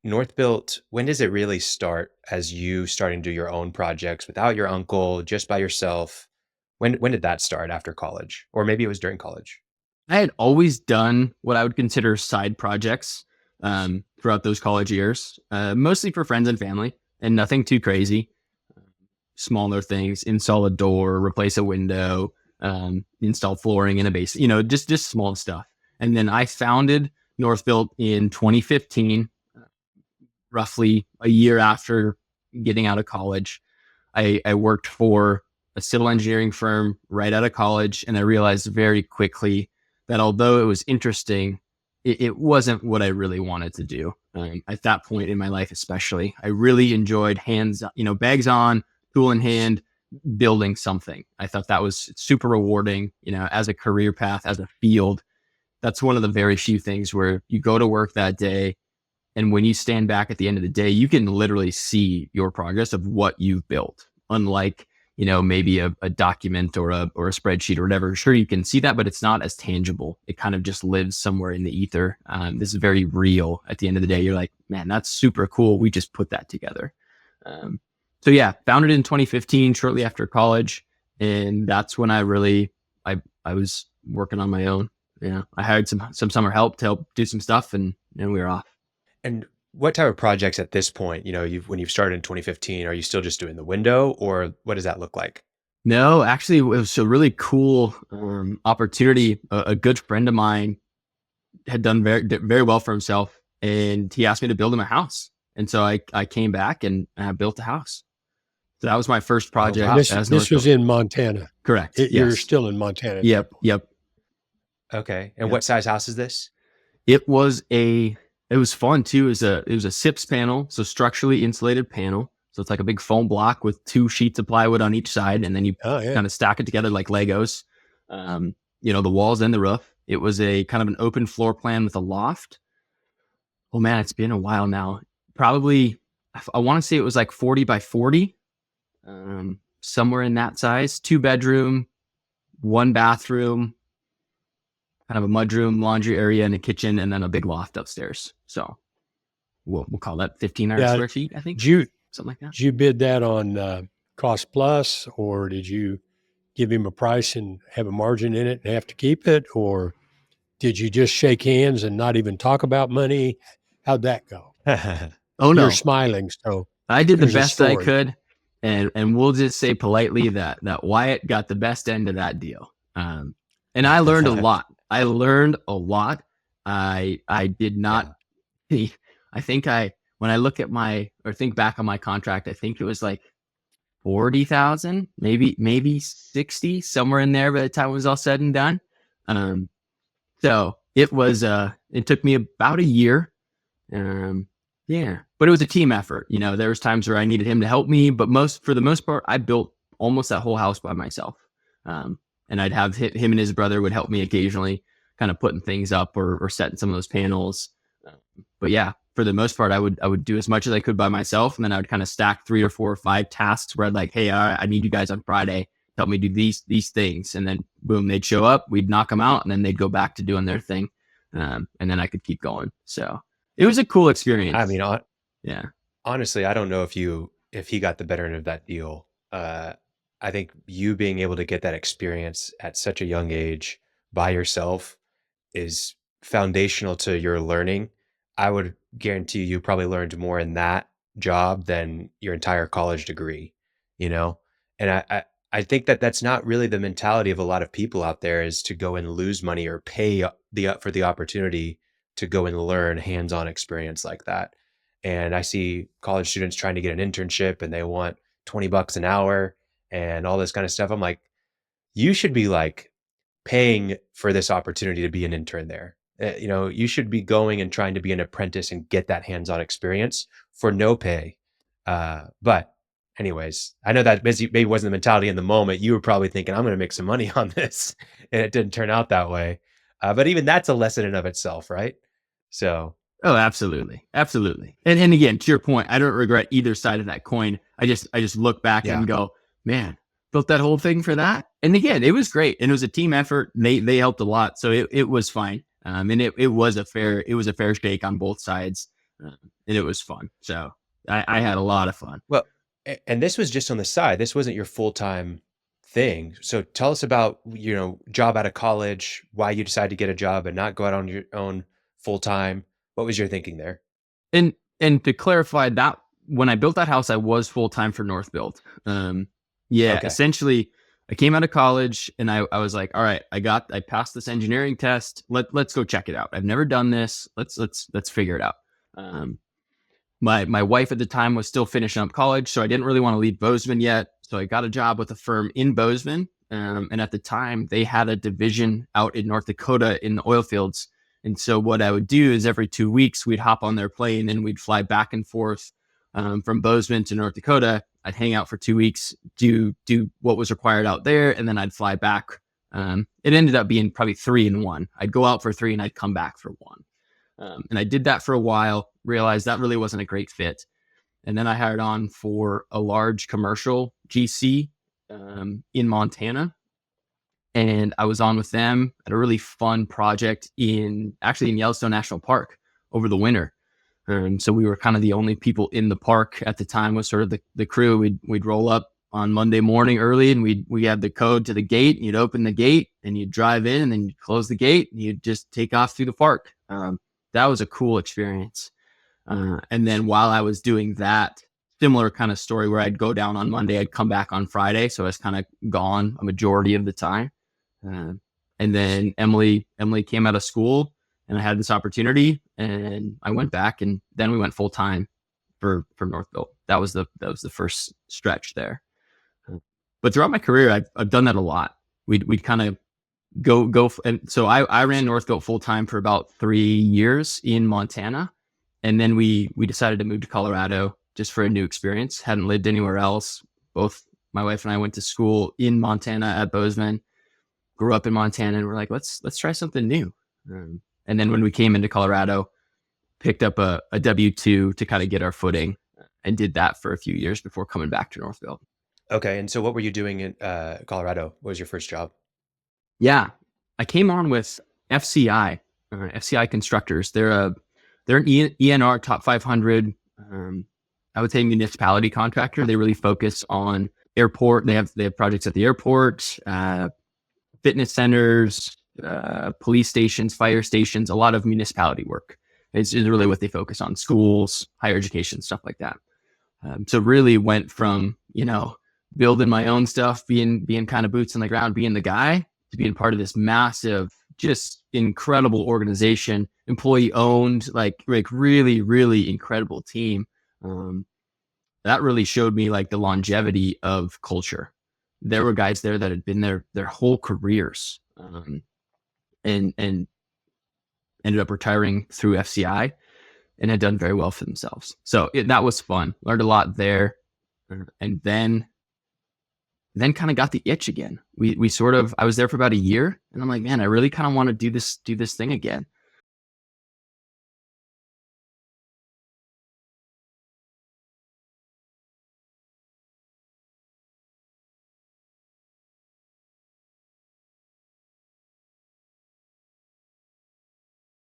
Northbuilt, when does it really start as you starting to do your own projects without your uncle, just by yourself? When did that start after college? Or maybe it was during college. I had always done what I would consider side projects throughout those college years, mostly for friends and family, and nothing too crazy. Smaller things: install a door, replace a window, install flooring in a base. Just small stuff. And then I founded Northbuilt in 2015, roughly a year after getting out of college. I worked for a civil engineering firm right out of college, and I realized very quickly that although it was interesting, it wasn't what I really wanted to do. At that point in my life, especially, I really enjoyed bags on, tool in hand, building something. I thought that was super rewarding, as a career path, as a field. That's one of the very few things where you go to work that day, and when you stand back at the end of the day, you can literally see your progress of what you've built. Unlike, maybe a document or a spreadsheet or whatever. Sure, you can see that, but it's not as tangible. It kind of just lives somewhere in the ether. This is very real. At the end of the day, you're like, man, that's super cool. We just put that together. So yeah, founded in 2015, shortly after college. And that's when I was working on my own. I hired some summer help to help do some stuff, and we were off. And what type of projects at this point, when you've started in 2015, are you still just doing the window, or what does that look like? No, actually, it was a really cool opportunity. A good friend of mine had done very well for himself, and he asked me to build him a house. And so I came back and I built a house. So that was my first project. Oh, wow. This was in Montana. Correct. You're still in Montana. Yep. Okay. And what size house is this? It was fun too. It was a SIPS panel, so structurally insulated panel. So it's like a big foam block with 2 sheets of plywood on each side, and then you kind of stack it together like Legos. The walls and the roof. It was a kind of an open floor plan with a loft. Oh man, it's been a while now. Probably, I want to say it was like 40 by 40, somewhere in that size. 2 bedroom, 1 bathroom, kind of a mudroom, laundry area, and a kitchen, and then a big loft upstairs. So we'll call that 1,500 square feet, I think. Something like that. Did you bid that on cost plus, or did you give him a price and have a margin in it and have to keep it? Or did you just shake hands and not even talk about money? How'd that go? Oh, no. You're smiling. So I did the best I could. And we'll just say politely that Wyatt got the best end of that deal. And I learned a lot. I did not, I think when I look at think back on my contract, I think it was like 40,000, maybe 60, somewhere in there by the time it was all said and done. So it was, it took me about a year. But it was a team effort. There was times where I needed him to help me, but for the most part, I built almost that whole house by myself. And I'd have him and his brother would help me occasionally, kind of putting things up or setting some of those panels. But yeah, for the most part, I would do as much as I could by myself. And then I would kind of stack 3 or 4 or 5 tasks where I'd like, hey, I need you guys on Friday to help me do these things. And then boom, they'd show up, we'd knock them out, and then they'd go back to doing their thing. And then I could keep going. So it was a cool experience. I mean, honestly, I don't know if he got the better end of that deal. I think you being able to get that experience at such a young age by yourself is foundational to your learning. I would guarantee you probably learned more in that job than your entire college degree, And I think that's not really the mentality of a lot of people out there, is to go and lose money or pay for the opportunity to go and learn hands-on experience like that. And I see college students trying to get an internship and they want $20 an hour and all this kind of stuff. I'm like, you should be like paying for this opportunity to be an intern there. You should be going and trying to be an apprentice and get that hands-on experience for no pay. But anyways, I know that maybe wasn't the mentality in the moment. You were probably thinking, I'm going to make some money on this, and it didn't turn out that way. But even that's a lesson in of itself, right? So. Oh, absolutely. Absolutely. And again, to your point, I don't regret either side of that coin. I just look back and go, man, built that whole thing for that. And again, it was great. And it was a team effort. They helped a lot. So it was fine. And it was a fair shake on both sides. and it was fun. So I had a lot of fun. Well, and this was just on the side. This wasn't your full-time thing. So tell us about, job out of college, why you decided to get a job and not go out on your own full-time. What was your thinking there? And and to clarify that, when I built that house, I was full time for Northbuilt. Yeah, Okay. essentially, I came out of college and I was like, all right, I passed this engineering test. Let's go check it out. I've never done this. Let's figure it out. Um, my wife at the time was still finishing up college, so I didn't really want to leave Bozeman yet. So I got a job with a firm in Bozeman, and at the time they had a division out in North Dakota in the oil fields. And so what I would do is every 2 weeks we'd hop on their plane and we'd fly back and forth from Bozeman to North Dakota. I'd hang out for 2 weeks, do what was required out there, and then I'd fly back. It ended up being probably 3 in 1. I'd go out for 3 and I'd come back for 1. And I did that for a while, realized that really wasn't a great fit. And then I hired on for a large commercial GC in Montana. And I was on with them at a really fun project in Yellowstone National Park over the winter. So we were kind of the only people in the park at the time, was sort of the crew. We'd roll up on Monday morning early, and we had the code to the gate, and you'd open the gate and you'd drive in, and then you'd close the gate and you'd just take off through the park. That was a cool experience. And then while I was doing that, similar kind of story where I'd go down on Monday, I'd come back on Friday. So I was kind of gone a majority of the time. And then Emily came out of school and I had this opportunity and I went back, and then we went full time for Northbuilt. That was the first stretch there. But throughout my career, I've done that a lot. We'd kind of go. And so I ran Northbuilt full time for about 3 years in Montana. And then we decided to move to Colorado just for a new experience. Hadn't lived anywhere else. Both my wife and I went to school in Montana at Bozeman, grew up in Montana, and we're like, let's try something new. And then when we came into Colorado, picked up a W-2 to kind of get our footing, and did that for a few years before coming back to Northbuilt. Okay. And so what were you doing in Colorado? What was your first job? Yeah, I came on with FCI, FCI Constructors. They're an ENR top 500. I would say municipality contractor. They really focus on airport. They have projects at the airport, fitness centers, police stations, fire stations. A lot of municipality work is really what they focus on. Schools, higher education, stuff like that. So really went from building my own stuff, being kind of boots on the ground, being the guy, to being part of this massive, just incredible organization, employee owned, like really, really incredible team. That really showed me like the longevity of culture. There were guys there that had been there their whole careers, and ended up retiring through FCI and had done very well for themselves. So that was fun. Learned a lot there, and then kind of got the itch again. I was there for about a year, and I'm like, man, I really kind of want to do this thing again.